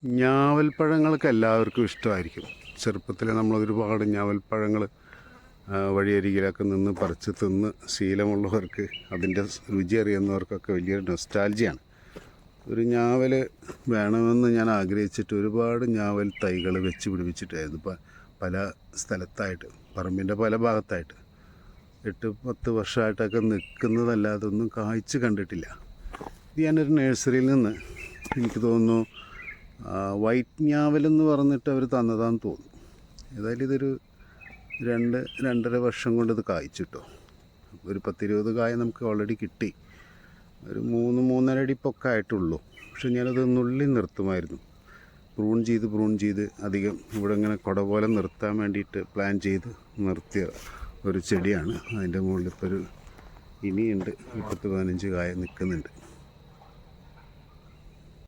ഞാവൽപ്പഴങ്ങൾക്ക് എല്ലാവർക്കും ഇഷ്ടമായിരിക്കും. ചെറുപ്പത്തിൽ നമ്മൾ ഒരുപാട് ഞാവൽപ്പഴങ്ങൾ വഴിയരികിലൊക്കെ നിന്ന് പറിച്ച് തിന്ന് ശീലമുള്ളവർക്ക്, അതിൻ്റെ രുചി അറിയുന്നവർക്കൊക്കെ വലിയൊരു നൊസ്റ്റാൾജിയാണ്. ഒരു ഞാവൽ വേണമെന്ന് ഞാൻ ആഗ്രഹിച്ചിട്ട് ഒരുപാട് ഞാവൽ തൈകൾ വെച്ച് പിടിപ്പിച്ചിട്ടായിരുന്നു. പല സ്ഥലത്തായിട്ട്, പറമ്പിൻ്റെ പല ഭാഗത്തായിട്ട് 8-10 വർഷമായിട്ടൊക്കെ നിൽക്കുന്നതല്ലാതെ ഒന്നും കായ്ച്ച് കണ്ടിട്ടില്ല. ഇത് ഞാനൊരു നഴ്സറിയിൽ നിന്ന്, എനിക്ക് തോന്നുന്നു വൈറ്റ് ഞാവലെന്ന് പറഞ്ഞിട്ട് അവർ തന്നതാന്ന് തോന്നുന്നു. ഏതായാലും ഇതൊരു 2-2.5 വർഷം കൊണ്ട് ഇത് കായ്ച്ചിട്ടോ. ഒരു 10-20 കായ നമുക്ക് ഓൾറെഡി കിട്ടി. ഒരു 3-3.5 അടി പൊക്കമായിട്ടുള്ളൂ. പക്ഷെ ഞാനത് നുള്ളി നിർത്തുമായിരുന്നു. പ്രൂൺ ചെയ്ത് അധികം ഇവിടെ ഇങ്ങനെ കുട പോലെ നിർത്താൻ വേണ്ടിയിട്ട് പ്ലാൻ ചെയ്ത് നിർത്തിയ ഒരു ചെടിയാണ്. അതിൻ്റെ മുകളിൽ ഇപ്പോൾ ഇനിയുണ്ട് 10-15 കായ നിൽക്കുന്നുണ്ട്.